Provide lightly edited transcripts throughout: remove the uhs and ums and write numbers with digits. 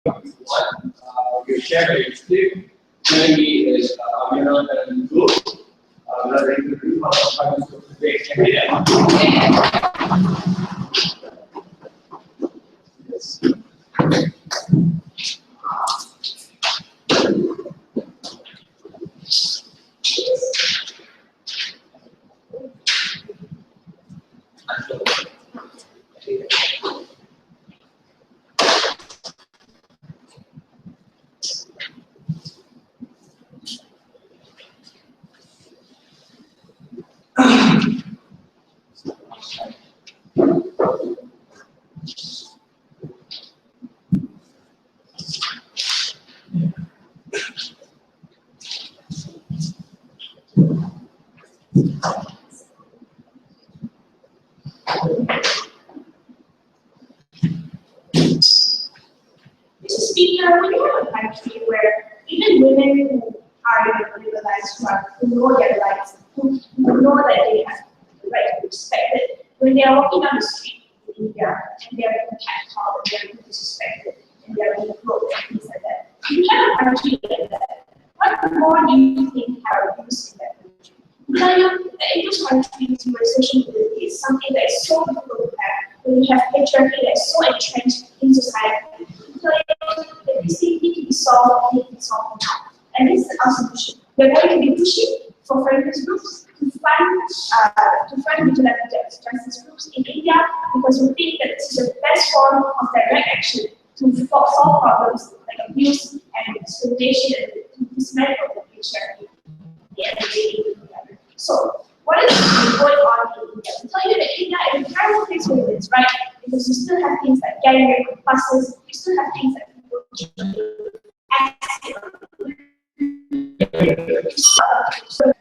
We share a stick. Maybe is Amina and group. We are ready to do some today. Yes. Speaking of, we have a country where even women who are legalized, who know their rights, who know that they have the right to be respected, when they are walking down the street in India and they are being catcalled and they are being disrespected and they are being groped and things like that. We have a country like that. What more do you think are abused in that country? In those countries where social mobility is something that is so difficult to have, when you have patriarchy that is so entrenched in society, that these things need to be solved, need to be solved now. And this is our solution. We're going to be pushing for feminist groups to fund vigilante justice groups in India because we think that this is the best form of direct action to solve problems like abuse and discrimination and to dismantle the patriarchy. So, what is going on in India? I tell you that India is a terrible place where it is, right? Because you still have things like gang rape buses, you still have things like people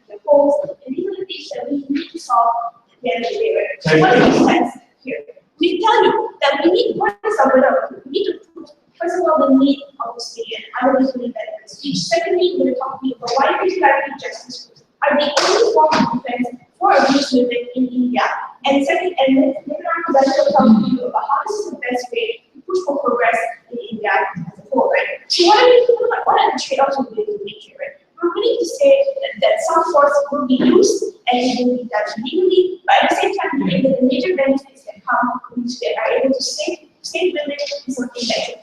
the polls, and these are the things that we need to solve at the end of the day, right? So what makes sense here? We tell you that we need, what is our better? We need to put, first of all, the need of the state, and I always believe that in the speech. Secondly, we're going to talk to you about why vigilante justice groups are the only form of defense for abuse women in India. And second, and then later on, we're going to talk to you about how this is the best way to push for progress in India as a whole, right? So what are the trade-offs we're going to make here, right? We're willing to say that some force will be used and it will be done legally, but at the same time, we think that the major benefits that come from which they are able to save women is something that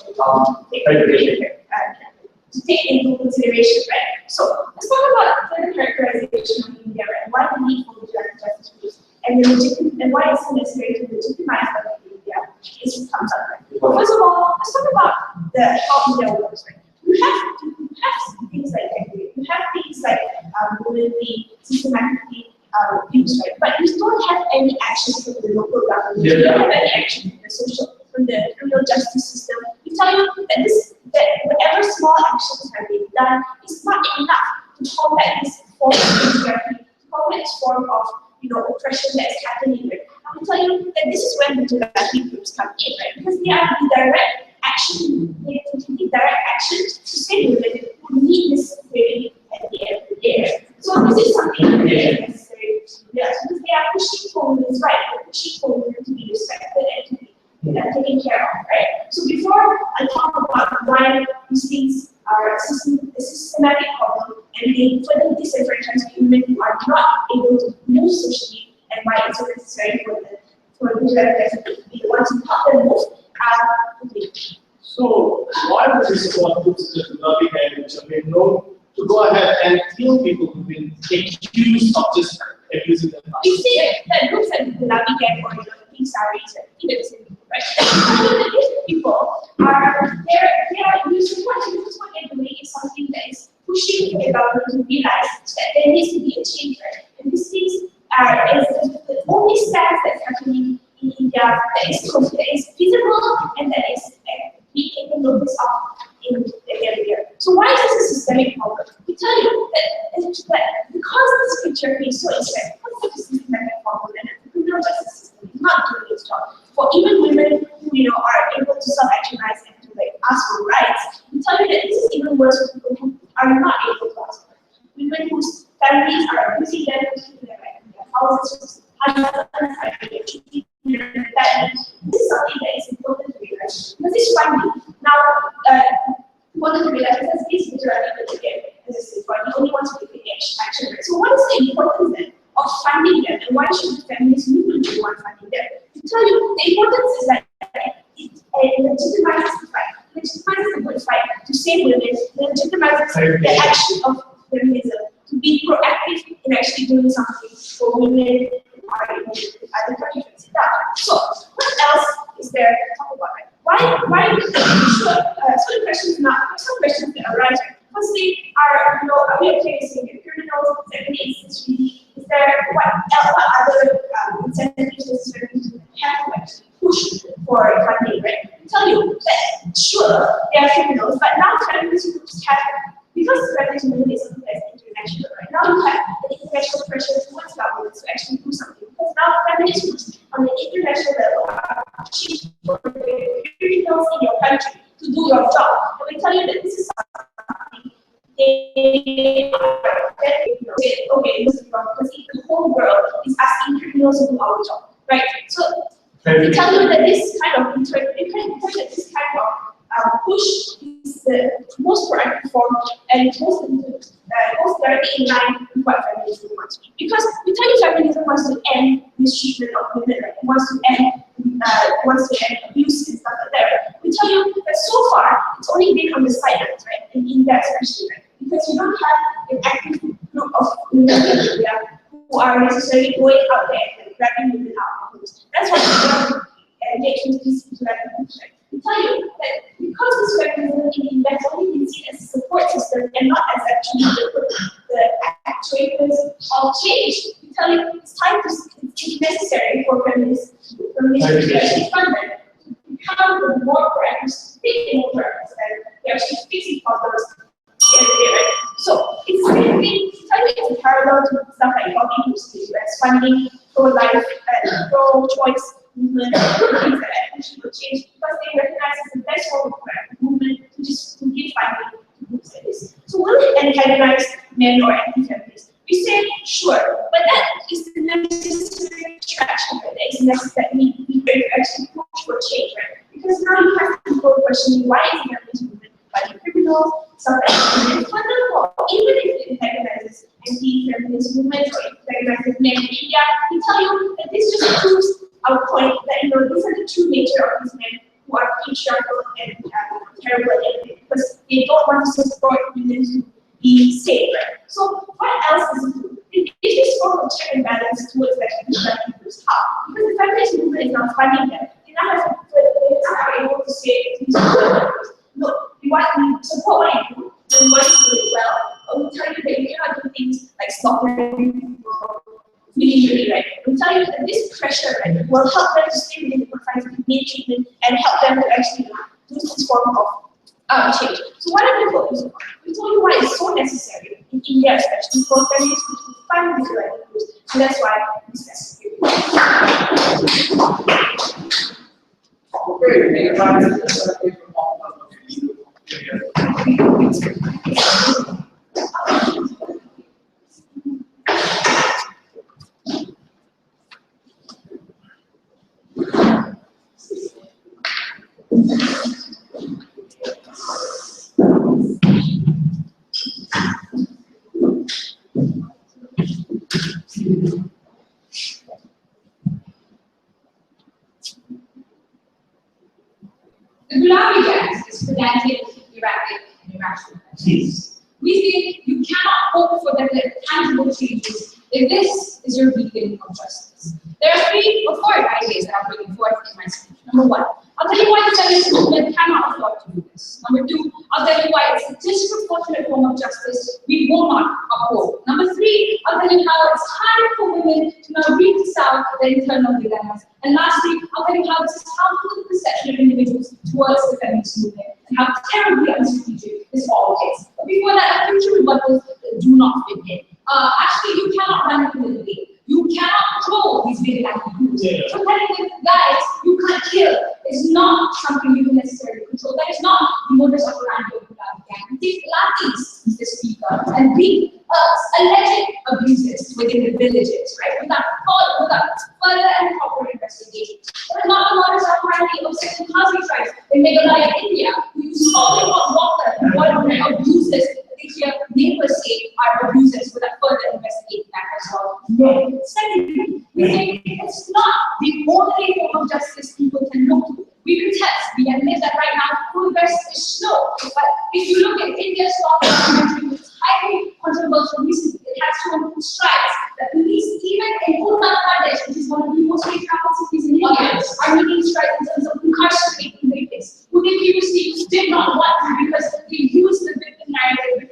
to take into consideration, right? So let's talk about further characterization of India, right? Why the need for vigilante justice groups and why it's necessary to legitimize that in India is comes up, right? But first of all, let's talk about how India works, right? You have things like equity, you have things like women being systematically abused, right? But you don't have any actions from the local government. You don't have any action from the criminal justice system. We tell you that whatever small actions have been done is not enough to combat this form of patriarchy, to combat this form of oppression that is happening. Right? I will tell you that this is when vigilante groups come in, right? Because they are the direct action, they take direct action to save women who need this very at the end of the day. So this is something that is necessary to do, because they are pushing for women's rights, they're pushing for women to be respected and to be taken care of, right? So before I talk about why these things are a systematic problem and they further disenfranchise women who are not able to move socially and why it's so necessary for the vigilante we want to help them move. So why would we support groups such as Lobby Gang, which have been known to go ahead and kill people who've been accused of just abusing their power? You see that groups like the Lobby Gang or the Pink Saris and even the same people, right? These people they are used to what they're doing is something that is pushing the government to realize that there needs to be a change, right? And these things is the only stance that's happening in India that is feasible and that is being taken notice of in the area. So why is this a systemic problem? We tell you that because this patriarchy is so entrenched, because it's a systemic problem and the criminal justice system is not doing its job. For even women who are able to self-actualize and to ask for rights, we tell you that this is even worse for people who are not able to ask for rights. Women whose families are abusing them, keeping them in their houses, husbands are treating them badly. This is something that is important to realize because this funding Now, one of the realizes these vigilante again, as I said, you only want to take action. Right? So what is the importance then of funding them, and why should the feminist movement be one funding them? To tell you, the importance is that it legitimizes the fight. Legitimizes the good fight to save women, legitimizes the action of feminism, to be proactive in actually doing something for women who are in other countries. So, what else is there to talk about? Why sure, so the questions now, some questions that arise. Firstly, are we okay with saying criminals? Secondly, is there what other incentives necessary to have to actually push for funding, right? I tell you that sure, they are criminals, but now feminist groups have, because feminist movement is something that's international, right? Now you have the international pressure towards governments to actually do something. Because now feminist groups on the international level are pushing for criminals in your country to do your job. And we tell you that this is something they are okay, this is wrong, because the whole world is asking criminals to do our job, right? So we tell you that this kind of push is the most proactive form and most directly in line with what feminism wants. Because we tell you feminism wants to end mistreatment of women, right? It wants to end abuse and stuff like that. We tell you that so far it's only been on the sidelines, right? In India especially, right? Because you don't have an active group of women in India who are necessarily going out there and grabbing women out of homes. That's why we don't engage with these vigilante groups, right? We tell you that because this feminism in India has only been seen as a support system and not as actually the actuators of change, we tell you it's time to, it's necessary for feminists to actually fund them, to become the more proactive, think more proactive, and they're actually fixing problems. Right? So it's the same thing, it's a parallel to stuff like lobbying groups in the US, funding pro-life and pro-choice movement, things that actually will change because they recognize it's the best form of movement to just to give funding to groups like this. So will it antagonize men or anti-feminists? We say sure, but that is the necessary traction that is necessary that we actually push for change, right? Because now you have people questioning why is the feminist movement fighting criminals, something fundamental, even if it antagonizes anti-feminist movement or antagonizes men in India, we tell you that this just proves our point that these are the true nature of these men who are patriarchal and terrible and because they don't want to support women to be safe. Right? So what else does it do? It is form of check and balance towards that groups. How? Because the feminist movement is not funding them. They are able to say look, we want to support what you do, we want you to do it well, but we tell you that you cannot do things like slaughtering people. Really, right? We tell you that this pressure, right, will help them to stay within the confines of humane treatment and help them to actually do this form of change. So what are we focusing on? We told you why it's so necessary in India, especially for feminists to find these right groups, and that's why it's necessary. The Gulabi gas is pedantic, erratic, and irrational. We say you cannot hope for the tangible changes if this is your beacon of justice. There are 3 or 4 ideas that I'm bringing forth in my speech. Number 1, I'll tell you why the feminist movement cannot afford to do this. Number 2, I'll tell you why it's a disproportionate form of justice we will not uphold. Number 3, I'll tell you how it's hard for women to now read this out their internal dilemmas. And lastly, I'll tell you how this is harmful to the perception of individuals towards the feminist movement and how terribly unstrategic this all is. But before that, a future rebuttals do not fit in. Actually, you cannot run from the debate. You cannot control these vigilante groups. Competitive guys you can't kill is not something you can necessarily control. That is not the modus operandi of the gang. Take Latis, Mr. Speaker, and beat alleged abuses within the villages, right? Without further and proper investigation. That is not the modus operandi of certain housing tribes in Malaya, India, who abusers without further investigating that as well. No. Secondly, we think it's not the only form of justice people can look to. We contest, we admit that right now progress is slow. But if you look at India's law documentary, which is highly controversial recently, it has shown strides that police, even in Uttar Pradesh, which is one of the most traveled cities in India, are making strides in terms of incarcerating rapists, who they previously did not want to because they use the victim narrative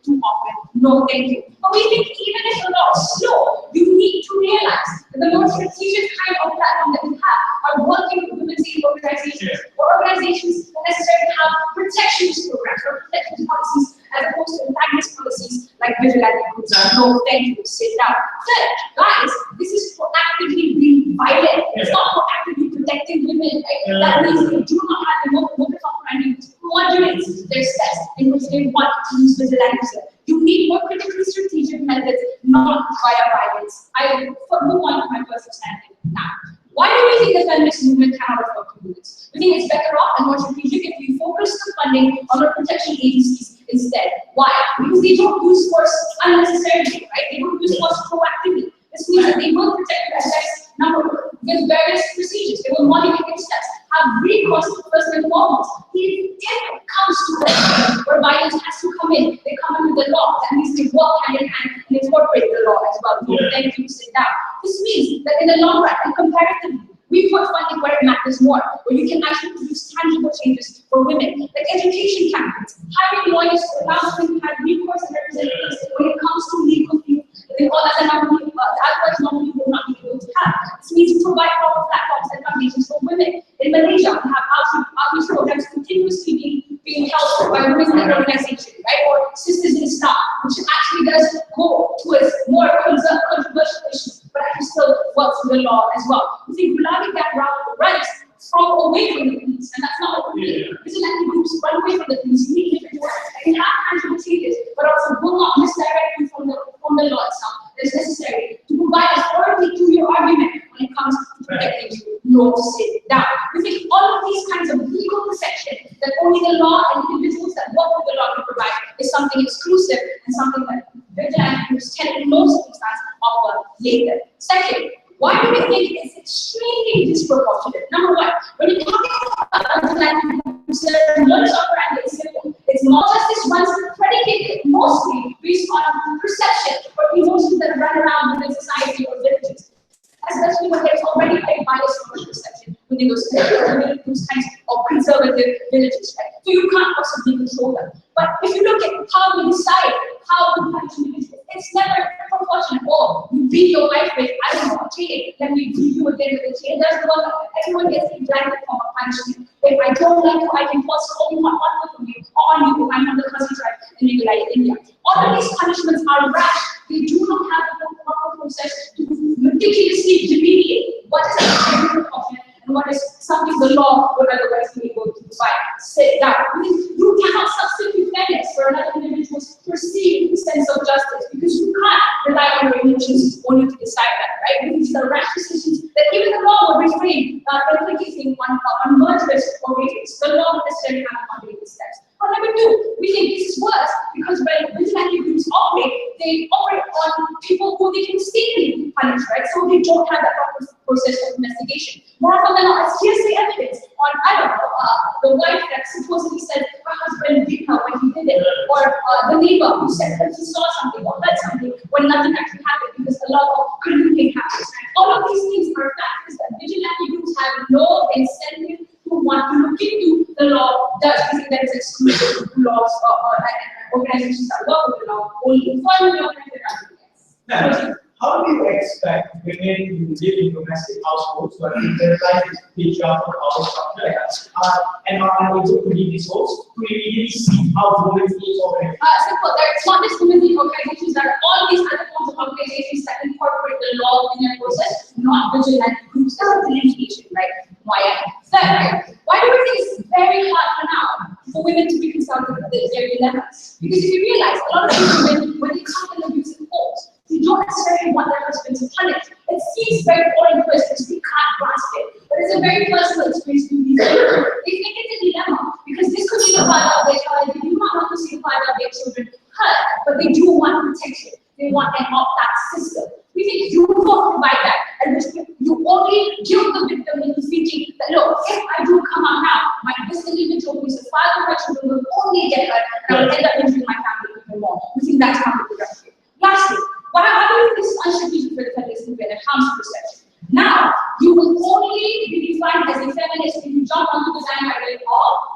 too often. No, thank you. But we think even if the law is slow, you need to realize that the more strategic kind of platform that we have are working with women's aid organizations or organizations that necessarily have protectionist programs or protection policies as opposed to antagonist policies like vigilante groups. No, thank you. Sit down. Third, guys, this is proactively being violent. It's not proactively protecting women. Right? That means they do not have the motive of crime to moderate their steps in which they want to use vigilantism. You need more critically strategic methods, not via violence. I will move on to my first understanding now. Why do we think the feminist movement cannot afford to do this? We think it's better off and more strategic if we focus the funding on our protection agencies instead. Why? Because they don't use force unnecessarily, right? They don't use force proactively. This means that they will protect the best number with various procedures. They will monitor their steps, have recourse first and foremost. If it comes to this where violence has to come in, they come in with the law. That means they work hand in hand and incorporate the law as well. Then you sit down. This means that in the long run and comparatively, we put funding where it matters more, where you can actually produce tangible changes for women, like education campaigns, hiring lawyers to allow women to have recourse and representatives when it comes to legal field. All other non-people, otherwise non-people will not be able to have. This means to provide proper platforms and foundations for women. In Malaysia, we have outreach programs continuously being held by women's organizations, right? Or Sisters in Islam, which actually does go towards more controversial issues, but actually still works with the law as well. We think Gulabi that route runs from away from the police, and that's not what we need. Vigilante groups run away from the police. You need individuals that can have tangible changes, but also will not misdirect you from the law itself. It's necessary to provide authority to your argument when it comes to protecting you. No, sit down. We think all of these kinds of legal protection that only the law and individuals that work with the law can provide is something exclusive and something that vigilante groups can in most instances offer later. Second, why do we think it's extremely disproportionate? Number one, when you talk about vigilante groups, their modus operandi is simple. It's more justice once predicated mostly based on perception or emotions that run around within society or villages, especially when there's already a biased social perception within those kinds of conservative villages, right? So you can't possibly control them. But if you look at how we decide how to punish individuals, it's never proportionate. Oh, you beat your wife with, I don't know, a chain, then we beat you again with a chain. That's the one that everyone gets a blanket form of punishment. If I don't like you, I can force only one from you, or on you if I'm from the cousin tribe in India. All of these punishments are rash. They do not have the proper process to meticulously delineate what is actually proportionate and what is something the law would otherwise be able to provide. Say that. You cannot substitute fairness for another individual's perceived sense of justice because you can't rely on your emotions only to decide that, right? Because the rash decisions that even the law would refrain implicating on murderers or rapists. The law would necessarily have to complete the steps. But number two, we think this is worse because when vigilante groups operate, they operate on people who they can mistakenly punish, right? So they don't have that proper process of investigation. More often than not, it's hearsay evidence on, I don't know, the wife that supposedly said her husband beat her when he did it, or the neighbor who said that he saw something or heard something when nothing actually happened because a lot of criminal happens. All of these things are factors that vigilante groups have no incentive to want to look into. The law does think that is exclusive to laws or organizations that work with the law only for the organizations. How do you expect women who live in domestic households where their life is patriarchal power structure and are unable to leave these homes to immediately see how women's aid organizations? Simple. It's not just women's aid organizations, there are all these other forms of organizations that incorporate the law in their process, not vigilante groups. That's a delineation, right? Why? Third, right? Why do we think it's very hard for now for women to reconcile their dilemmas? Because if you realize a lot of these women, when they come in abusive homes, they don't necessarily want their husbands to punish. It seems very foreign to us because we can't grasp it. But it's a very personal experience to these women. They think it's a dilemma because this could be the father of their child. They do not want to see the father of their children hurt, but they do want protection. They want an opt-out system. We think you will provide that, and you only give the victim into thinking that, look, if I do come out now, this individual who is a father of my children will only get hurt, and I will end up injuring my family even more. We think that's counterproductive. Lastly, what I think this is unstrategic for the feminist movement and harms perception. Now, you will only be defined as a feminist if you jump onto the bandwagon of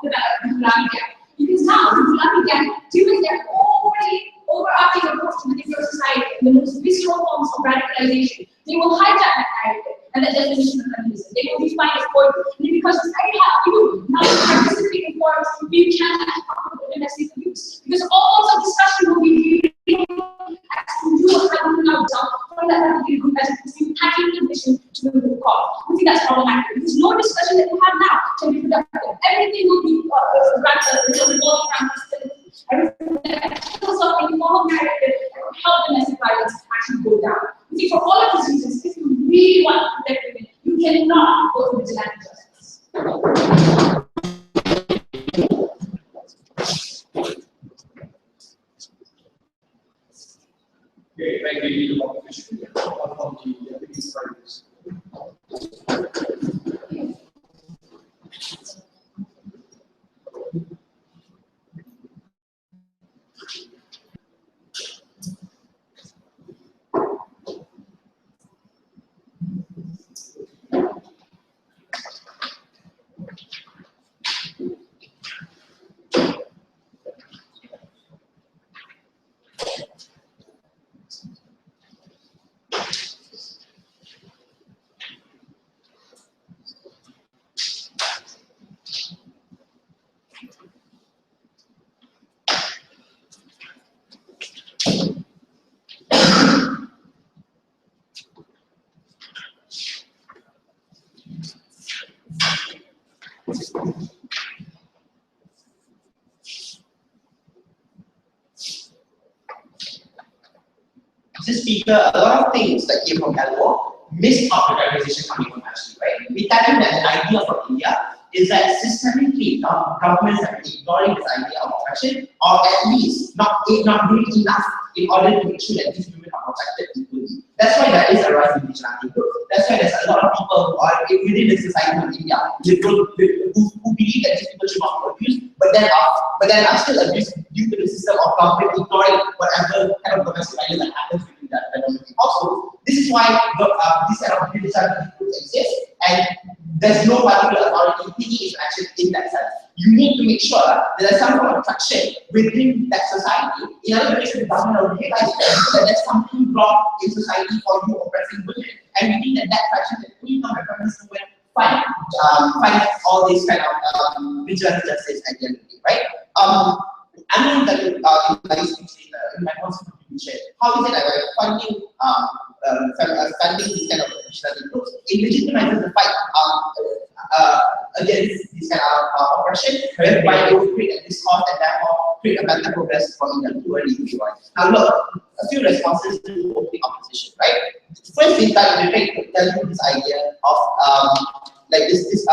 the vigilante gang. Because now, the vigilante gang, given their overarching approach to the different society and the most visceral forms of radicalization, they will hijack that narrative and that definition of feminism. They will define it for you. Because I have you now participate in forums where you can't talk about domestic abuse. Because all of discussion will be as to you how you now jump from that particular group as you packing the mission to the group call. We think that's problematic. Because no discussion that you have now can be productive. Everything will be revolving around hostility. Everything that kills off any form of narrative that will help domestic violence actually go down. You see, for all of these reasons, if you really want to protect women, you cannot go to vigilante justice. Okay, thank you for the competition from the biggest partners. This speaker, a lot of things that came from Elmo missed out the organization coming from Ashley, right? We tell you that the idea from India is that systemically governments have been ignoring this idea of oppression, or at least not doing enough in order to make sure that these women are protected equally. That's why there is a rise in vigilante groups. That's why there's a lot of people who are within the society of India who believe that these people should not be abused, but then are still abused due to the system of government ignoring whatever kind of domestic violence that happens within that domestic household. This is why this kind of vigilante groups exist, and there's no particular authority taking action in that sense. You need to make sure that there's some kind of traction within that society in order to make sure the government will realize that there's something wrong in society for you oppressing women. And we think that traction can only come from feminist movement fight all these kind of vigilante justice at the end of the day, right? I'm going to tell you in my concept how is it that we're funding these kind of vigilante groups? It legitimizes the fight against this kind of oppression, whereby it will create a discourse and therefore create a better progress for India to early movement. Now look, a few responses to opening opposition, right? First thing that we try to tell you this idea of this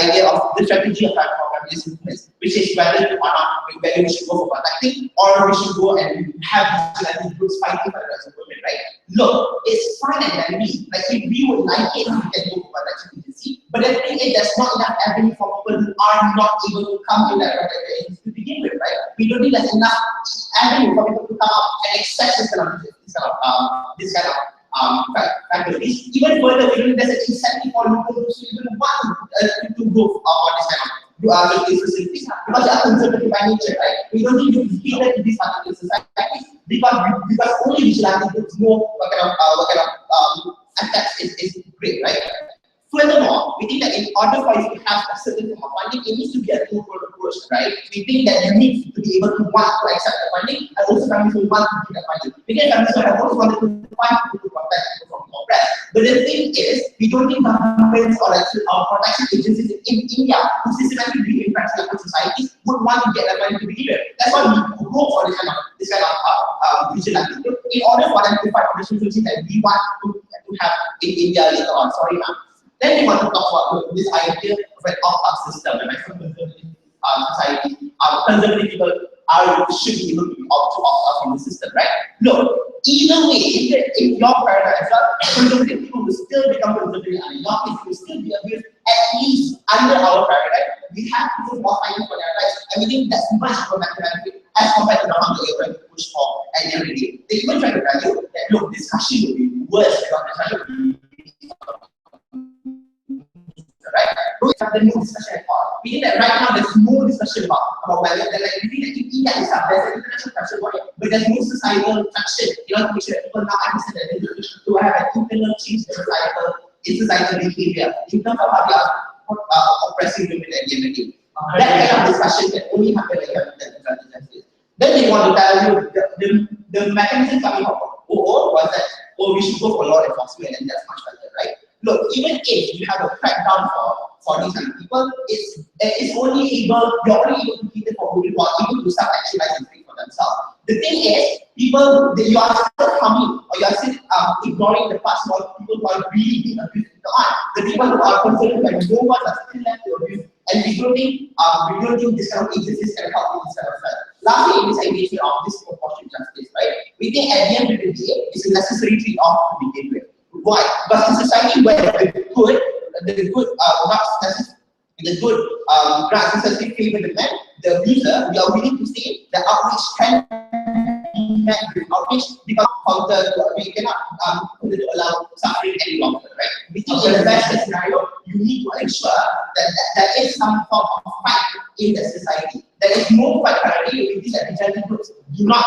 idea of the strategy of feminist movements, which is whether or not we should go for protecting or we should go and have vigilante groups fighting for the rights of women, right? Look, it's fine and dandy. Like if we would like it, we can go for protection agency. But the thing is, there's not enough avenue for people who are not able to come to that protection agency to begin with, right? We don't think there's enough avenue for people to come up and access this kind of factories. Even further, we don't think there's an incentive for local groups to even want to go for this kind of facilities because they are conservative by nature, right? We don't need to cater to these particular societies because only vigilante groups know what kind of attacks is great, right? Furthermore, we think that in order for you to have a certain form of funding, it needs to be a two-fold approach, right? We think that you need to be able to want to accept the funding, and also families will want to give the funding. Because families have always wanted to find people to protect people from oppress. But the thing is, we don't think governments or protection agencies in India who systematically bring impacts in societies would want to get the money to begin with. That's why we go for this kind of vigilante group in order for them to fight for the solutions that we want to have in India later on. Sorry, ma'am. Then we want to talk about this idea of an opt-out system and conservative society conservative people should be able to opt out from the system, right? Look, either way, if your paradigm, conservative people will still become conservative, and in your case, will still be abused, at least under our paradigm, we have people more fighting for their rights, and we think that's much more benefit as compared to the one that you're trying to push for at the end of the day. They even try to tell you that, look, discussion will be worse because discussion will be right? Don't have the new discussion at all. We think that right now there's no discussion about whether like we think that in India is there's an international pressure for it, but there's no societal traction. You know, to make sure that people now understand that they need to have an internal change in societal behavior in terms of how they are oppressing women at the end of the day. That kind of discussion can only happen when you have that justice. Then they want to tell you the mechanism coming up was that, we should go for law enforcement and that's much better, right? Look, even if you have a crackdown for these kind of people, you're only able to keep it for people who are able to self-actualize and think for themselves. The thing is, you are still harming or you are still ignoring the parts of people who are really being abused in the art. The people who are concerned that no one are still left to abuse, and we don't think this kind of agencies can help in this kind of stuff. Lastly, in this idea of this proportionate justice, right? We think at the end of the day, it's a necessary trade-off to begin with. Why? But in society where the good grants necessarily favor the man, the abuser, we are willing to say the outreach can be met with outreach because we cannot allow suffering any longer, right? We think in the best case scenario, you need to ensure that there is some form of fight in the society. There is no fight currently. We think that vigilante groups are not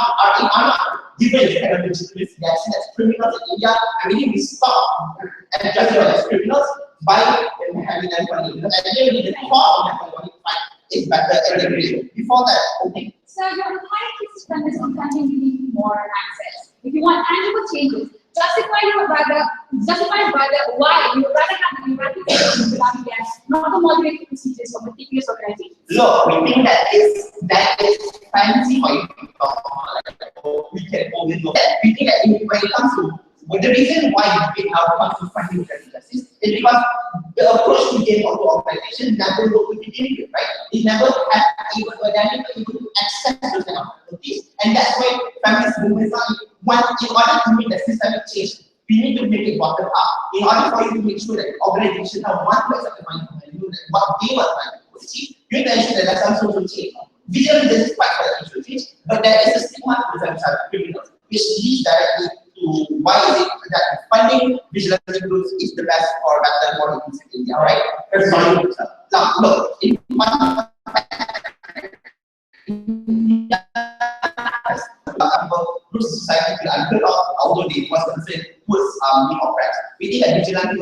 given the kind of legitimacy they are seen as criminals in India, and we need to stop and judge them as criminals by having them money. Because at the end of the day, the core of the money fight is better every day. Before that, okay. So your entire case depends on something you need more access. If you want tangible changes, justify why you would rather have the eradication without gas, not the moderated procedures for meticulous organizations. Look, we think that is fancy for you people. We can always look at. We think that when it comes to the reason why we debate how it comes to finding justice is because the approach we gave to organization never worked to begin with, right? It never had able to identify, able to access those kind of activities, and that's why feminist movements are in order to make the systemic change, we need to make it bottom up. In order for you to make sure that organizations have one to accept the money from you, that what they want to achieve, you have to ensure that there's some social change. Vigilance is quite for the social change, but there is a stigma to present criminals, which leads directly to why is it that funding vigilante groups is the best or better for in India, right? Now, look, in society feel unheard of, although they was considered was being oppressed. We think that vigilante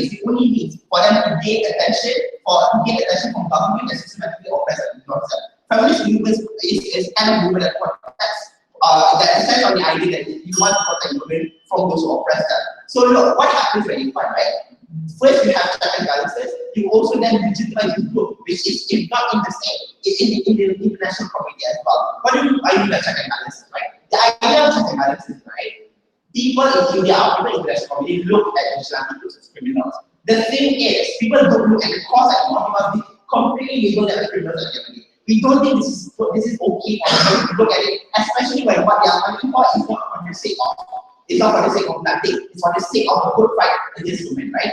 is the only means for them to gain attention, from government and systematically oppress and ignore them. Feminist movement is kind of movement that protects that stands on the idea that you want to protect women from those who oppress them. So look, what happens when you fight, right? First, you have check and balances. You also then legitimize the group, which is, if not in the state, in the international community as well. What do you mean by check and balances, right? The idea of check and balances, right? People in India, people in the international community look at vigilante groups as criminals. The thing is, people don't look at the cause anymore because they completely label them as criminals at the end of the day. We don't think this is okay for them to look at it, especially when what they are fighting for is not for the sake of. It's not for the sake of nothing. It's for the sake of a good fight against women, right?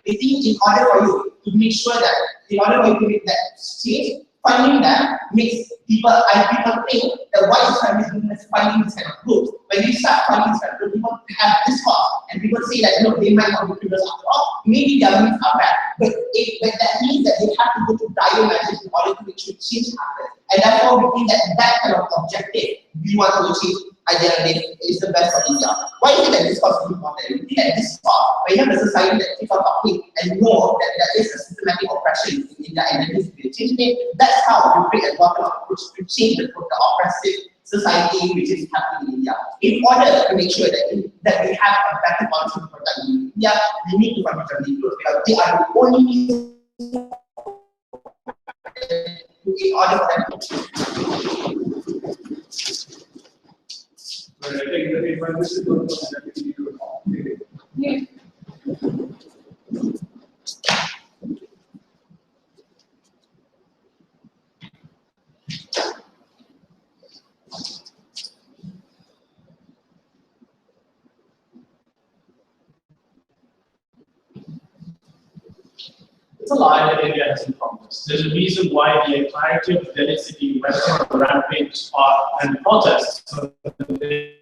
I think in order for you to make sure that, in order for you to make that change, funding them makes people think that why is feminist movement funding this kind of groups? When you start funding this kind of groups, people have this cause, and people say that no, they might not be criminals after all. Maybe their means are bad, but that means that they have to go to dire measures in order to make sure change happens. And therefore, we think that kind of objective we want to achieve at the end of the day is the best for India. Why is it that this cause is important? We think that this cause, when you have a society that keeps on talking and know that there is a systematic oppression in India and there needs to be a change in it, that's how we create a bottom approach to change the oppressive society which is happening in India. In order to make sure that we have a better policy to protect India, we need to find vigilante groups because they are the only means in order for them to. But I think that if I listen to it, Yeah. It's a lie that India hasn't progressed. There's a reason why the entirety of the Delhi city went on rampage and protests. So the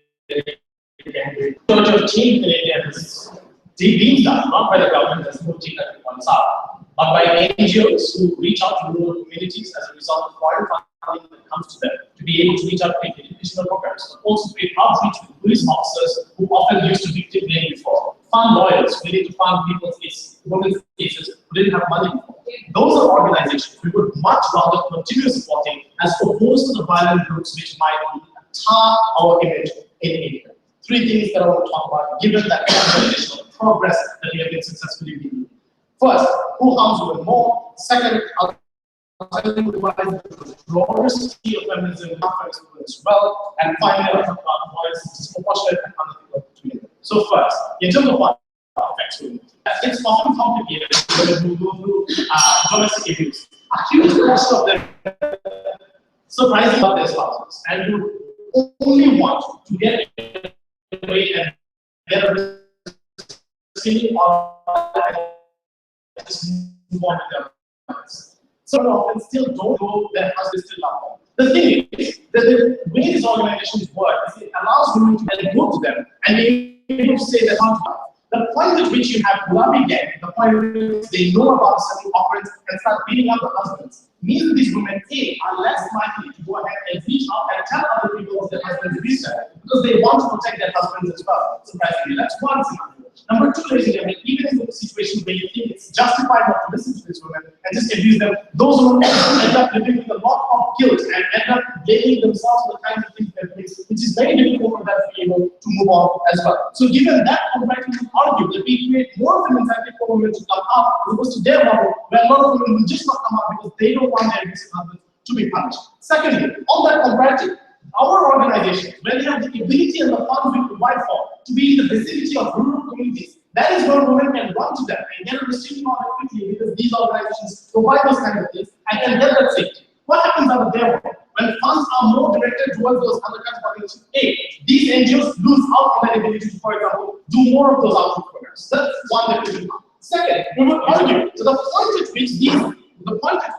sort of change in India has been done, not by the government, as Putin points out, but by NGOs who reach out to rural communities as a result of foreign funding that comes to them, to be able to reach out to educational programs, but also create outreach with police officers who often used to be blamed before, fund lawyers, we need to fund people's cases, women's cases who didn't have money before. Those are organizations we would much rather continue supporting as opposed to the violent groups which might tar our image in India. Three things that I want to talk about, given that organizational progress that we have been successfully doing. First, who harms women more? Second, I'll tell you why the broadest of feminism affects women as well. And finally, I'll talk about why it's disproportionate and other people between them. So first, in terms of what affects women, it's often complicated when we go through domestic abuse. A huge portion of them surprising about their spouses and who only want to get away and get a receiving or just move on with their lives. So often still don't know their husbands still love them. The thing is that the way these organizations work is it allows women to go to them and be able to say that the point at which you have Gulabi gang, the point at which they know about certain offerings and start beating up the husbands, means that these women are less likely to go ahead and reach out and tell other people of their husbands abuse them because they want to protect their husbands as well. Surprisingly, that's one scenario. Number two, ladies and gentlemen, even in the situation where you think it's justified not to listen to these women and just abuse them, those women end up living with a lot of guilt and end up blaming themselves for the kinds of things they're doing, which is very difficult for them to be able to move on as well. So given that, I'm right to argue that we create more of an incentive for women to come out as opposed to their model, where a lot of women will just not come out because they don't want their abusive husbands to be punished. Secondly, on that comparative, our organizations, where they have the ability and the funds we provide for to be in the vicinity of rural communities, that is where women can run to them and get a receiving order quickly because these organizations provide those kind of things and can get that safety. What happens out of their work? When funds are more directed towards those other kinds of organizations, these NGOs lose out on their ability to, for example, do more of those outreach programs. That's one that we do. Second, we would argue to the point at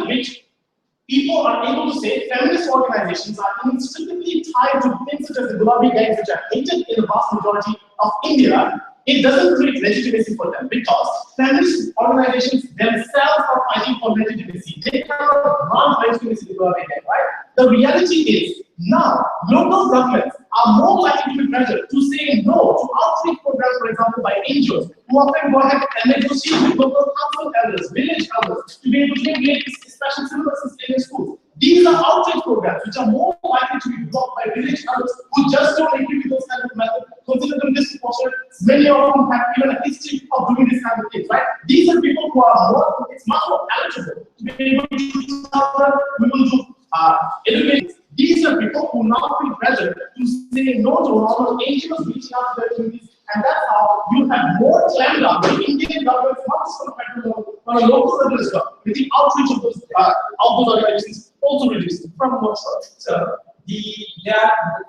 which people are able to say feminist organizations are inextricably tied to things such as the Gulabi gangs, which are hated in the vast majority of India. It doesn't create legitimacy for them because feminist organizations themselves are fighting for legitimacy. They cannot grant legitimacy to the Gulabi gang, right? The reality is now local governments are more likely to be pressured to say no to outreach programs, for example, by NGOs, who often go ahead and negotiate with local council elders, village elders, to be able to create special syllabuses in their schools. These are outreach programs which are more likely to be blocked by village elders who just don't agree with those kinds of methods, consider them disproportionate. Many of them have even a history of doing this kind of things, right? These are people who are more, it's much more eligible to be able to tell them, we will do education. These are people who now feel pressure to say no to normal NGOs reaching out to their communities, and that's how you have more clampdown by Indian governments, not just on a federal level, but on a local level as well, with the outreach of those organizations also reduced from what sort. So the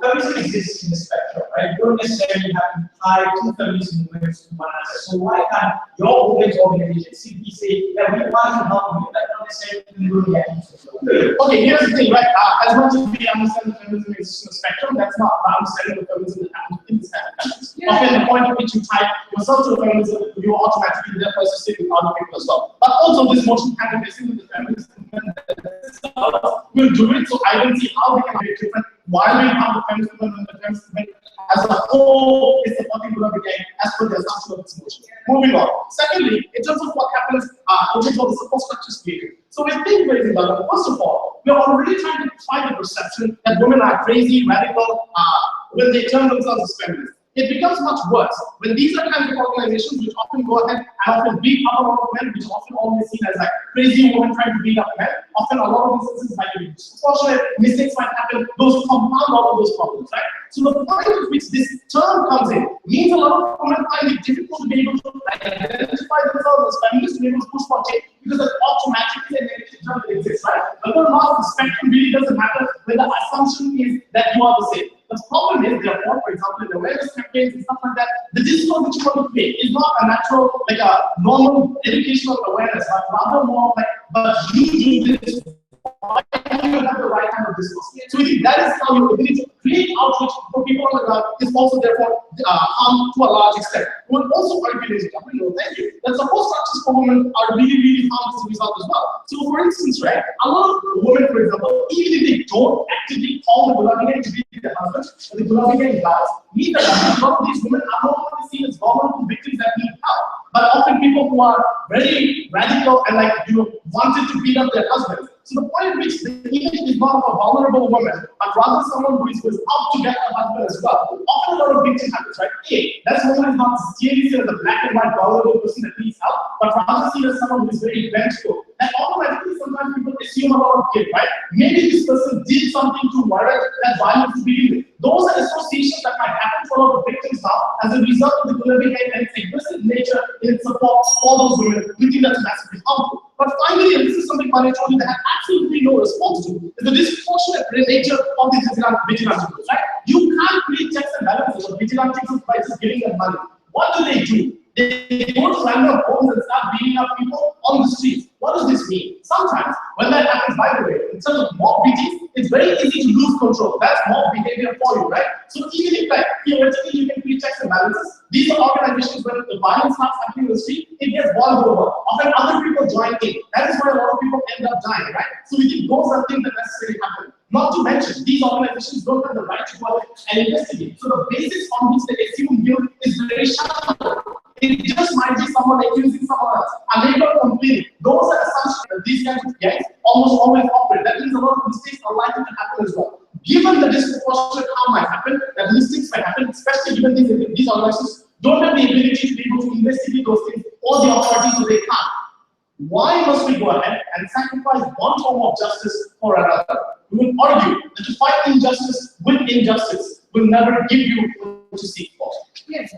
feminism exists in the spectrum, right? You don't necessarily have to tie two feminism movements to one another. So why can't your women's organization simply say that we want to help you, but not necessarily really have. Okay, here's the thing, right? As much as we understand that feminism exists in the spectrum, that's not the understanding of feminism that happens in this kind of countries. Yeah. Often the point at which you tie yourself to feminism, you automatically therefore associate with other people as well. But also this motion kind of basically the feminist movement will do it, so I don't see how they can be different while we have the feminist movement and the feminist movement as a whole is supporting Gulabi gang as per the assumption of this motion. Moving on. Secondly, in terms of what happens, in terms of the support structures created. So we think very well. First of all, we are already trying to fight the perception that women are crazy, radical, when they term themselves as feminists. It becomes much worse when these are kinds of organizations which often go ahead and often beat up a lot of men, which are often always seen as like crazy women trying to beat up men. Often a lot of instances might be disproportionate, mistakes might happen, those compound all of those problems, right? So the point at which this term comes in means a lot of women find it difficult to be able to identify themselves as feminists, to be able to push for change, because that's automatically a negative term that exists, right? Whether or not the spectrum really doesn't matter when the assumption is that you are the same. The problem is, therefore, for example, in the awareness campaigns and stuff like that, the discourse which you want to create is not a natural, like a normal educational awareness, but rather more like, but you do this. Why do you have the right kind of discourse? So we think that is how your ability to create outreach for people on the ground is also therefore harmed to a large extent. We would also argue, ladies and gentlemen, thank you, that support structures for women are really harmful as a result as well. So for instance, right, a lot of women, for example, even if they don't actively call the Gulabi to be their husband, or the Gulabi does, mean that a lot of these women are not only seen as vulnerable victims that need help, but often people who are very radical and wanted to beat up their husbands. So the point at which the image is not of a vulnerable woman, but rather someone who is out to get her husband as well. Often a lot of victim happens, right? A, that woman is not clearly seen as a black and white vulnerable person that needs help, but rather seen as someone who is very vengeful. And automatically sometimes people assume a lot of guilt, right? Maybe this person did something to warrant that violence to begin with. Those are associations that might happen for a lot of victims now as a result of the Gulabi and its aggressive nature in its support for those women. We think that's massively harmful. But finally, and this is something I told you that I have absolutely no response to, is the disproportionate nature of these vigilante groups, right? You can't create checks and balances of vigilante group prices giving them money. What do? They go to random homes and start beating up people on the streets. What does this mean? Sometimes, when that happens, by the way, in terms of mob beatings, it's very easy to lose control. That's mob behavior for you, right? So even if, theoretically, you can create checks and balances, these are organizations where the violence starts happening in the street, it gets boiled over. Often other people join in. That is why a lot of people end up dying, right? So we think those are things that necessarily happen. Not to mention, these organizations don't have the right to go and investigate. So the basis on which they assume guilt is very shallow. It just might be someone accusing someone else, a neighbor complaining. Those are assumptions that these kinds of gangs almost always operate. That means a lot of mistakes are likely to happen as well. Given the disproportionate harm might happen, that mistakes might happen, especially given these organizations don't have the ability to be able to investigate those things, or the authorities so they can't. Why must we go ahead and sacrifice one form of justice for another? We will argue that to fight injustice with injustice will never give you what to seek for. Yes.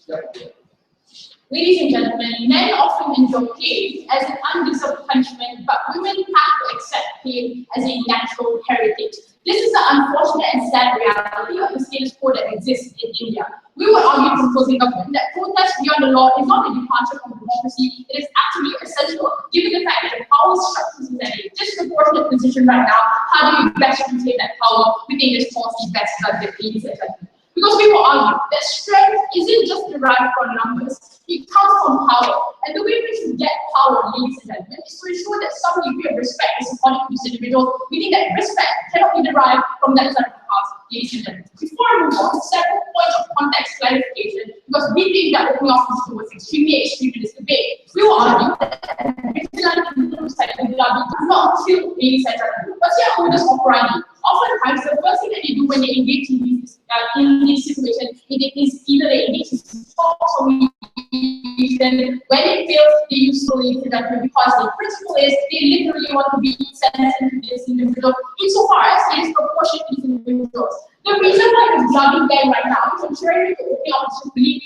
Yeah. Ladies and gentlemen, men often enjoy pain as an undeserved punishment, but women have to accept pain as a natural heritage. This is the unfortunate and sad reality of the status quo that exists in India. We would argue from opposing government that protest beyond the law is not a departure from democracy. It is actually essential, given the fact that the power structures in a disproportionate position right now. How do you best retain that power within this policy best done, ladies and gentlemen? Because we will argue that strength isn't just derived from numbers, it comes from power. And the way we should get power, ladies and gentlemen, is to ensure that some degree of respect is afforded to these individuals. We think that respect cannot be derived from that sort of past, ladies and gentlemen. Before I move on, several points of context clarification, because we think that opening up this was extremely extreme in this debate. We will argue that vigilante groups like the Gulabi do not kill ladies and gentlemen, but they are modus operandi. Oftentimes, the first thing that they do when they engage in these situations is either they engage in talks or mediation. When it fails, they use police because the principle is they literally want to be sentenced to this individual insofar as it is proportionate to these individuals. The reason why the Gulabi gang right now is contrary to the opposition belief,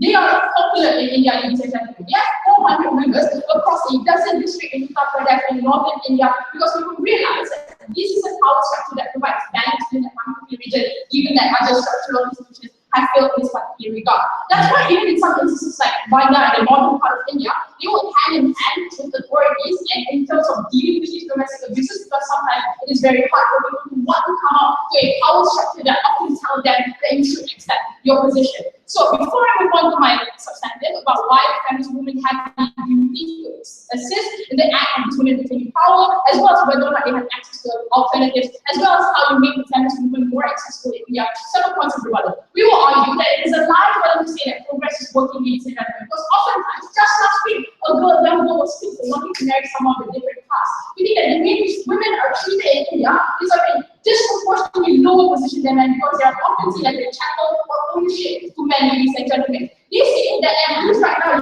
they are popular in India, ladies and gentlemen. They have 400 members across a dozen districts in Uttar Pradesh and northern India because people realize that this is a power structure that provides balance in the particular region, given that other structural institutions have failed in this particular regard. That's why even in some instances like Malaya and the northern part of India, they will hand in hand with authorities and in terms of dealing with these domestic abuses, because sometimes it is very hard for people who want to come up to a power structure that often tell them that you should accept your position. So before I move on to my substantive about why the feminist movement had the ability to assist in the act of women retaining power, as well as whether or not they had access to alternatives, as well as how you make the feminist movement more accessible in India, several points of rebuttal. We will argue that it is a lie for them to say that progress is working, ladies and gentlemen, because oftentimes, just last week, a young girl was killed for wanting to marry someone of a different caste. We think that the way these women are treated in India is of a disproportionately lower position than men because they are often seen as a chattel or ownership to men, ladies and gentlemen. They say that at least right now,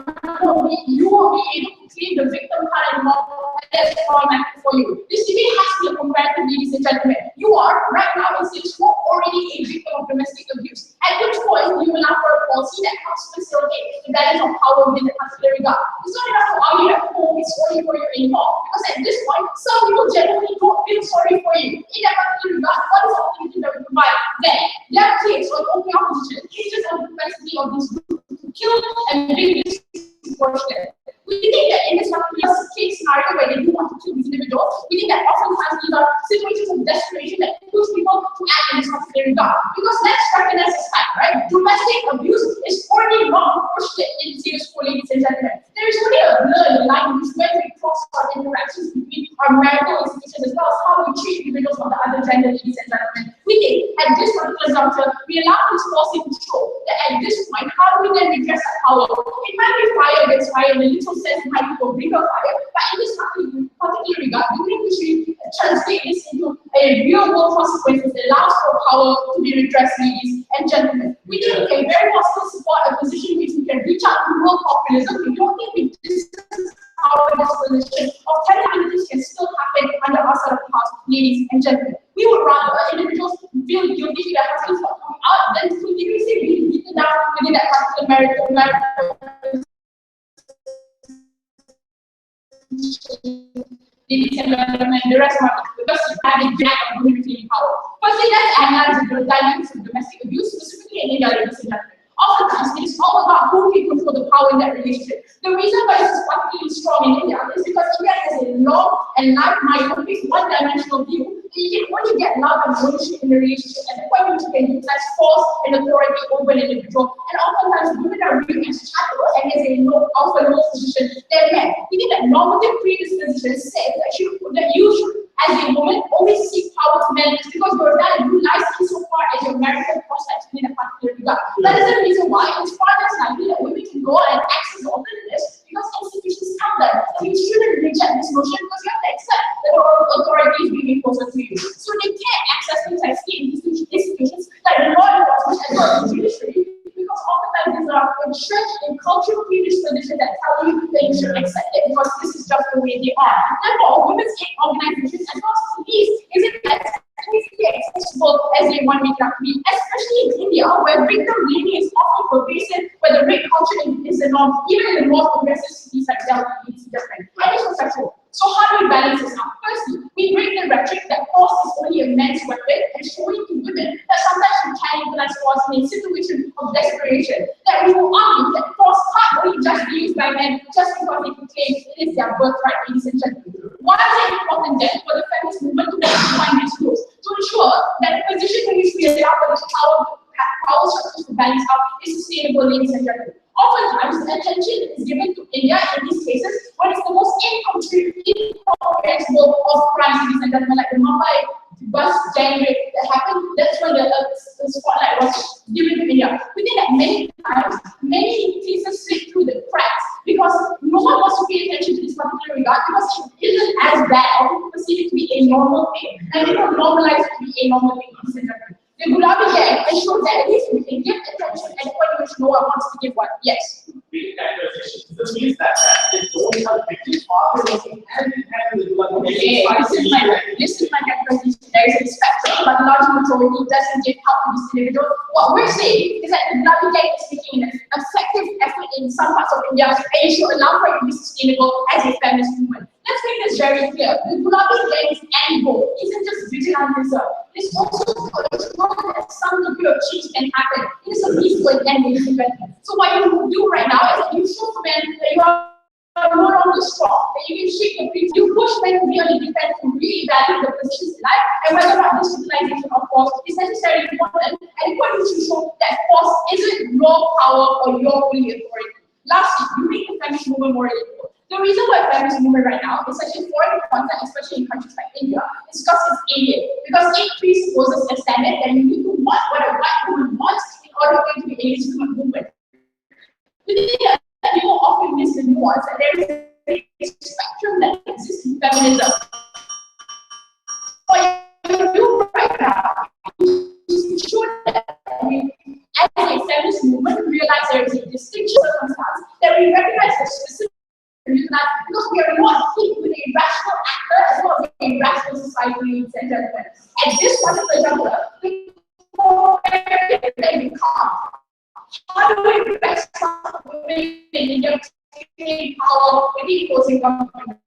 you will be able to claim the victim card anymore, and that's problematic for you. This debate has to be a comparative, ladies and gentlemen. You are, right now, in stage 4, already a victim of domestic abuse. At which point, you will have for a policy that helps facilitate the balance of power within the particular regard. It's not enough to argue that home is sorry for you anymore, because at this point, some people generally don't feel sorry for you. In that particular regard, what is the opportunity that we provide? Then, their case or open opposition, cases of the complexity of these groups to kill and bring this disproportionate. We think that in this particular case scenario where they do want to kill these individuals, we think that oftentimes these are situations of desperation that push people to act in this particular regard. Because let's recognize this fact, right? Domestic abuse is already wrong pushed in serious for ladies and gentlemen. There is only a blur in the line where we cross our interactions between our marital institutions as well as how we treat individuals of the other gender, ladies and gentlemen. We think at this particular juncture, we allow this policy to show that at this point, how do we then redress that power? It might be fire against fire, in a little sense, it might be for bigger fire, but in this particular regard, we think we should translate this into a real world consequences that allows for power to be redressed, ladies and gentlemen. We think we can very well still support a position which we can reach out to world populism. We don't think we distance our disposition of telling this can still happen under our set of powers, ladies and gentlemen. We would rather individuals feel guilty that husbands not coming out than to continuously be beaten down within that particular marriage. Ladies and gentlemen, the rest of us, because you have a gap of women retaining power. Firstly, let's analyze the dynamics of domestic abuse, specifically in India, ladies and gentlemen. Oftentimes, it is all about who can control the power in that relationship. The reason why this is particularly strong in India is because India has a long and like-minded, one-dimensional view. You can only get love and ownership in the relationship at the point which you can utilize force and authority over an individual. And oftentimes, women are viewed as chattel and as a alpha low position than men. We think that normative predisposition says that you should, as a woman, always seek power to men because you're that you lies so far as your marital prospects in a particular regard. That is the reason why it's far less likely that women can go and access alternatives because institutions have them. And we shouldn't reject this notion because you have to accept that our authority is being closer to you. So they can't access things like state institutions like the law enforcement as well as the judiciary because oftentimes these are entrenched in cultural predisposition that tell you that you should accept it because this is just the way they are. Therefore, women's aid organizations as well as police isn't as accessible as they want it to be, especially in India, where victim blaming is often pervasive, where the rape culture is the norm, even in the more progressive cities like Delhi, it's different. And it's successful. So how do we balance this out? Firstly, we break the rhetoric that force is only a man's weapon and showing to women that sometimes we can utilize force in a situation of desperation. That we will argue that force can't only just be used by men just because they can claim it is their birthright, ladies and gentlemen. Why is it important then for the feminist movement to define these rules? To ensure that the position in which we allow for the power structures to balance out is sustainable, ladies and gentlemen. Oftentimes, attention is given to India in these cases when it's the most incomprehensible of crimes, ladies and gentlemen, like the Malaya bus gang rape that happened. That's when the spotlight was given to India. We think that many times, many cases slip through the cracks because no one wants to pay attention to this particular regard because it isn't as bad or people perceive it to be a normal thing and people normalize it to be a normal thing, ladies and gentlemen. The Gulabi gang ensures that at least we can give attention at the point in which no one wants to give one. Yes. This means that they don't have victims are working hand in hand with the Okay, this is my categorization. There is a spectrum, but large majority doesn't give help to this individual. What we're saying is that the Gulabi gang is making an effective effort in some parts of India, and it should allow for it to be sustainable as a feminist movement. Let's make this very clear. The Gulabi gang's end goal isn't just vigilantism. It's also to ensure that some degree of change can happen. It is a peaceful and ladies and gentlemen. So what you do right now is that you show to men that you are no longer strong, that you can shape the breeze, you push men to be on the defense to reevaluate the positions in life, and whether or not this utilization of force is necessarily important, and important to show that force isn't your power or your only authority. Lastly, you make the feminist movement more equal. The reason why feminist movement right now is such a foreign concept, especially in countries like India, is because it's alien. Because it presupposes a standard that you need to want what a white woman wants in order for it to be a legitimate movement. Within that, people often miss the nuance, and there is a spectrum that exists in feminism. What you do right now is ensure that we, as a feminist movement, realize there is a distinct circumstance that we recognize the specific because we are not equipped with a rational actor as well as a rational society, ladies and gentlemen. At this particular juncture, the more they become. How do we best women in India to gain power with equals in government?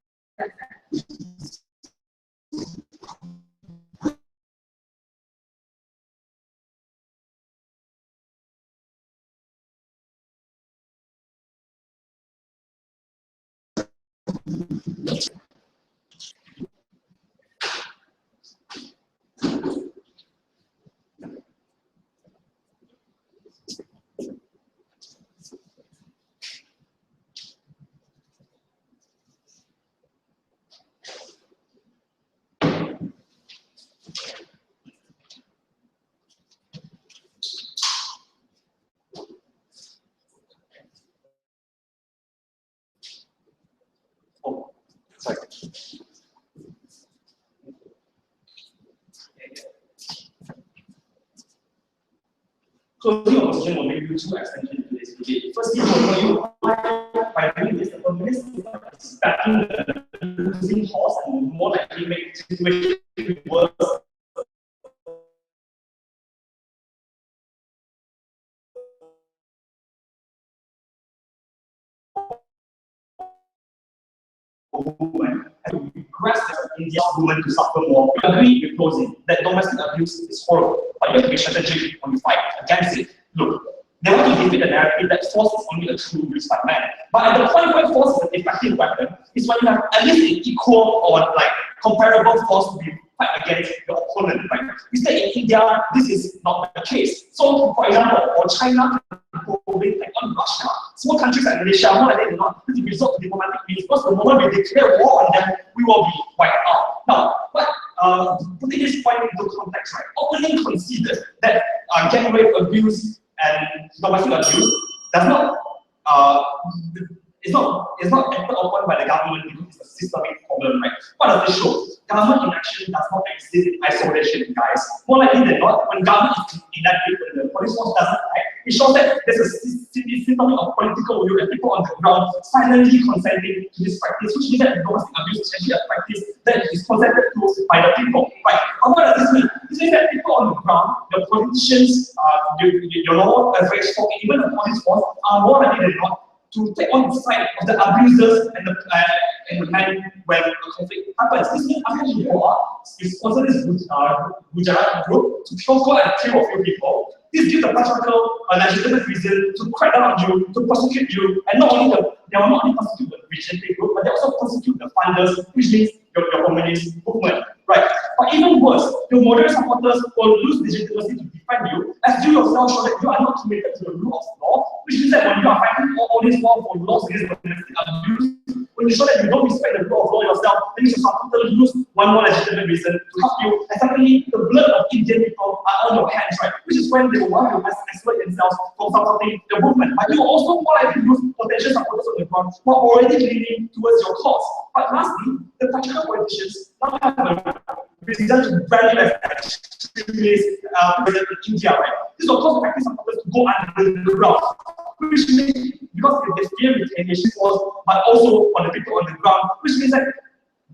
Oh, sorry. Closing your question will make you two extensions to this debate. Firstly, for you, by doing this, the feminists is backing the losing horse and more likely make the situation worse. Woman and to regress India's women to suffer more. We agree with closing that domestic abuse is horrible, but you have to be strategic when you fight against it. Look, they want to defeat the narrative that force is only a tool used by men. But at the point where force is an effective weapon is when you have at least an equal or like comparable force to be fight against your opponent. Right? Instead, in India, this is not the case. So, for example, or China, like on Russia, small countries like Malaysia, more like they do not resort to diplomatic means because the moment we declare war on them, we will be wiped out. Now, but putting this point into context, right? Openly considered that gang rape abuse and domestic abuse does not it's not acted upon by the government because it's a systemic problem, right? What does this show? Government inaction does not exist in isolation, guys. More likely than not, when government is inactive, when the police force doesn't act, it shows that there's a system of political will and people on the ground silently consenting to this practice, which means that domestic abuse is actually a practice that is consented to by the people, right? And what does this mean? This means that people on the ground, the politicians, your law advice, even the police force, are more likely than not to take on the side of the abusers and the men when the conflict happens. This means after the war, you sponsor this vigilante group to go and kill a few people. This gives the patriarchal legitimate reason to crack down on you, to prosecute you, and not only they will not only prosecute the vigilante group, but they also prosecute the funders, which means your feminist movement, right? But even worse, your moderate supporters will lose legitimacy to defend you, as you yourself show that you are not committed to the rule of law, which means that when you are fighting all these for laws against domestic abuse, when you show that you don't respect the rule of law yourself, then your supporters lose one more legitimate reason to help you. And secondly, the blood of Indian people are on your hands, right? Which is when they will want to exploit themselves from supporting the movement. But you will also more likely lose potential supporters on the ground who are already leaning towards your cause. But lastly, the practical politicians now have a reason to brand as extremists in India, right? This of course practice supporters to go under the ground, which means because they fear retaliation force, but also on the people on the ground, which means that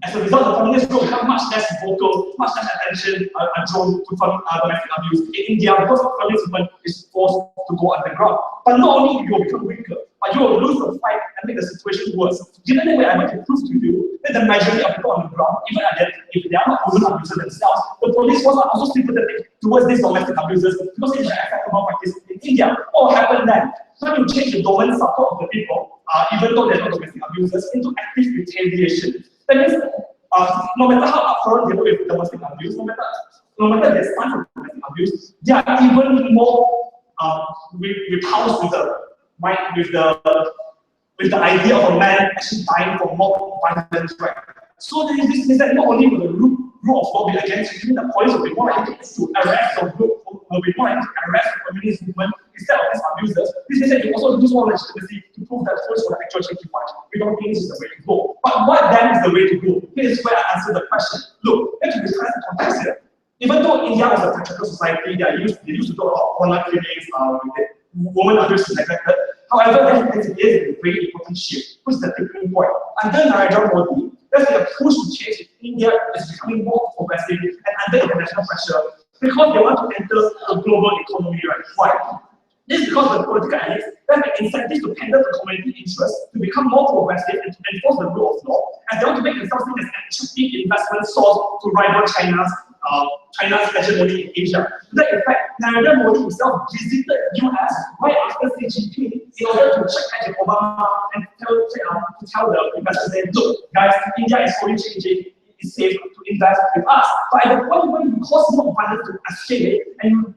as a result, the feminists will become much less vocal, much less attention drawn to domestic abuse in India because the feminist movement is forced to go underground. But not only will you become weaker, but you will lose the fight and make the situation worse. Given that we are able to prove to you that the majority of people on the ground, even if they are not women abusers themselves, the police force are also sympathetic towards these domestic abusers because it is an acceptable practice in India. What will happen then? When you change the dominant support of the people even though they're not domestic abusers, into active retaliation. That means no matter how upfront they do with domestic abuse, no matter their stance on domestic abuse, they are even more repulsed with the idea of a man actually dying for mob violence, right? So this means that not only will the rule of law be against you, the police will be more likely to arrest or will be more likely to arrest the feminist movement instead of these abusers. This means that you also lose more legitimacy to prove that the police will actually change much. We don't think this is the way to go. But what then is the way to go? Here is where I answer the question. Look, let's discuss the context here. Even though India was a patriarchal society, they used to do a lot of online killings, women abuse is neglected. However, there is a very important shift, which is the tipping point. Under Narendra Modi, there's a push to change. India is becoming more progressive and under international pressure because they want to enter a global economy, right? Why? This is because the political elites have the incentives to pander to community interests, to become more progressive and to enforce the rule of law, and they want to make themselves seen as an attractive investment source to rival China's hegemony in Asia. That in fact, Narendra Modi himself visited US right after Xi Jinping in order to check hands with Obama and tell the investors that, look, guys, India is slowly changing. It's safe to invest with us. But at the point when you cause mob violence to escalate and you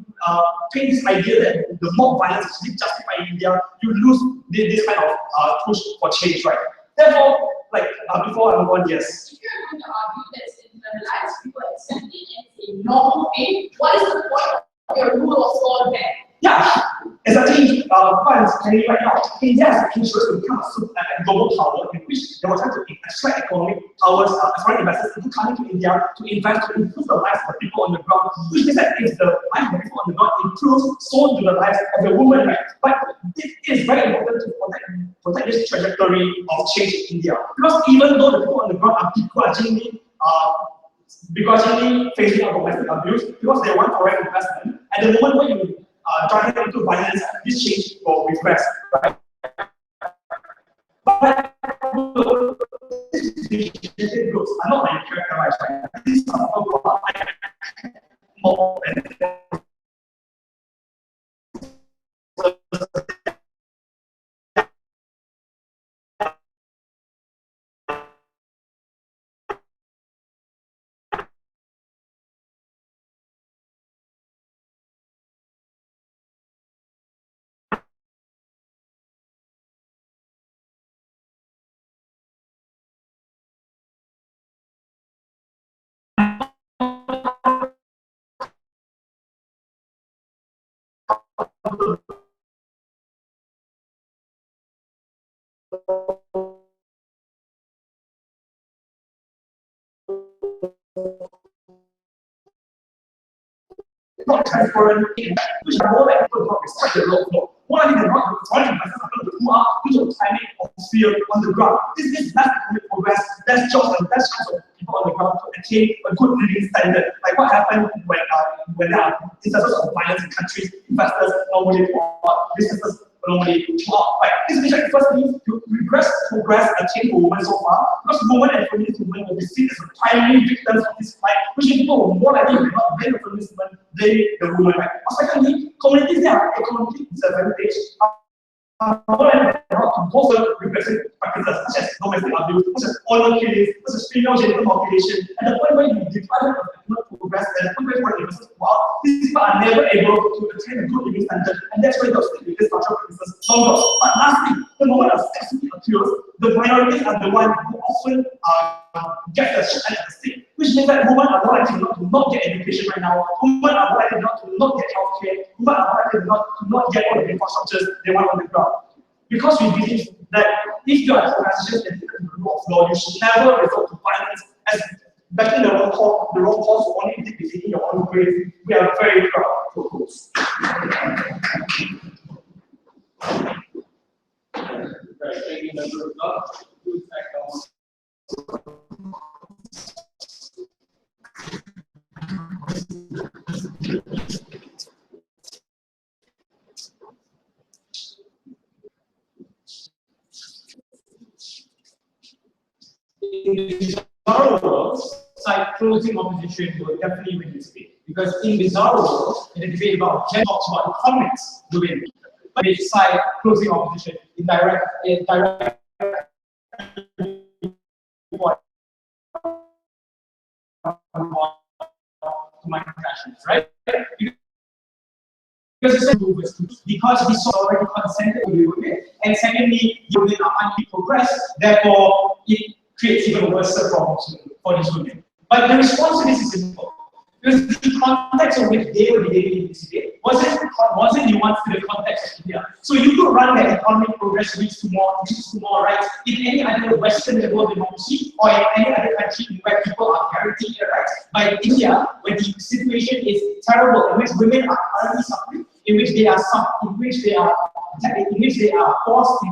paint this idea that the mob violence is justified in India, you lose this kind of push for change, right? Therefore, like before I move on, yes. If you're going to argue that it's internalized, people accepting it as a normal thing, what is the point of your rule of law there? Yeah, exactly. What I'm telling you right now, India has been sure to become a global power in which they were trying to attract economic powers, foreign investors into coming to India to invest to improve the lives of the people on the ground. Which means that if the lives of the people on the ground improves, so do the lives of the women, right? But it is very important to protect this trajectory of change in India. Because even though the people on the ground are begrudgingly facing out domestic abuse, because they want foreign investment, at the moment when you drive them into violence, this change will regress, right? But these groups are not like characterized, right? These are people who are more not transparent, which are more likely to not respect the law of law. More likely than not, foreign investors are going to pull out due to timing of fear on the ground. This is less economic progress, less jobs, and less chance of people on the ground to attain a good living standard. Like what happened when there are instances of violence in countries, investors normally pull out, businesses normally pull out. Right? This is the first thing to regress progress and change for women so far, because women and feminist movement will be seen as the primary victims of this fight, which means people will more likely not blame the feminist movement, blame the woman. Right? Secondly, communities that are economically disadvantaged more likely to go for repressive practices such as domestic abuse, such as honor killings, such as female genital mutilation, and the point where you deprive them of economic progress and the point where foreign investors go out, these people are never able to attain a good living standard, and that's why they'll stick with these cultural practices longer. But lastly, the moment of scarcity occurs, the minorities are the ones who often get the shit out of the state, which means that women are more likely not to not get education right now, women are more likely not to not get healthcare, women are more likely to not get all the infrastructures they want on the ground. Because we believe that if you are organizations and the rule of law, you should never resort to violence as backing the wrong cause will only be digging your own grave. We are very proud to host. In bizarre world, side closing opposition will definitely win this debate. Because in bizarre world, in a debate about gender, talks about economics, will win. but they decide closing opposition in direct to my passions, right? Because we saw already consented to do it, and secondly, women are unable to progress, therefore it creates even worse problems for these women. But the response to this is simple. Because the context of which they were debating in this debate wasn't nuanced to the context of India. So you could run that economic progress leads to more rights in any other Western level democracy or in any other country where people are guaranteed their rights. But in India, where the situation is terrible, in which women are currently suffering, in which they are forced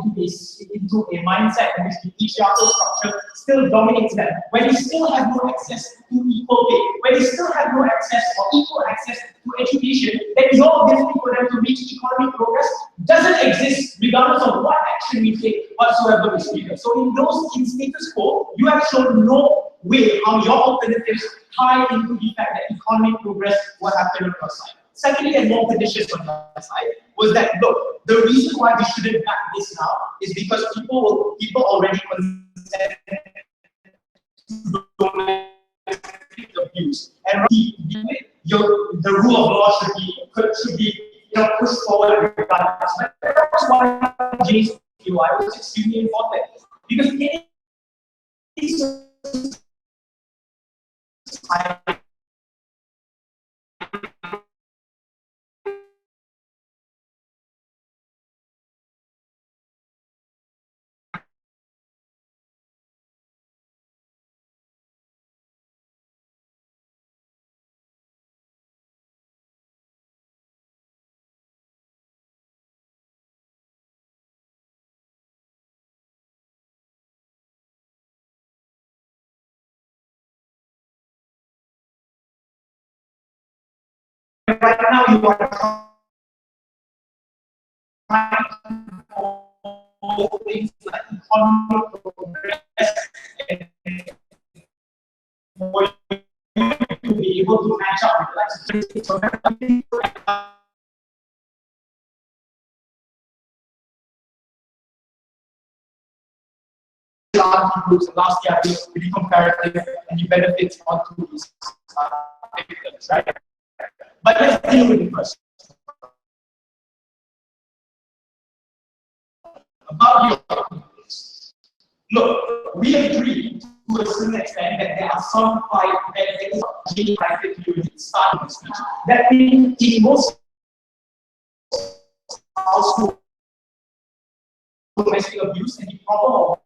into a mindset in which the patriarchal structure still dominates them, where they still have no access to equal pay, where they still have no access or equal access to education, that is all difficult for them to reach economic progress doesn't exist regardless of what action we take whatsoever is needed. So in status quo, you have shown no way how your alternatives tie into the fact that economic progress will happen on your side. Secondly, and more pernicious on the side, was that look, the reason why we shouldn't back this now is because people already consent to domestic abuse, and the rule of law should be pushed forward regardless. But that was one of Jay's view. I was extremely important because right now you are trying to things like economic progress and for you to be able to match up with last year is pretty comparative and the benefits onto these victims, right? But let's deal with it first. About your look, we agree to a certain extent that there are some fight benefits of gene private to starting this speech. That means in most households, domestic abuse and the problem of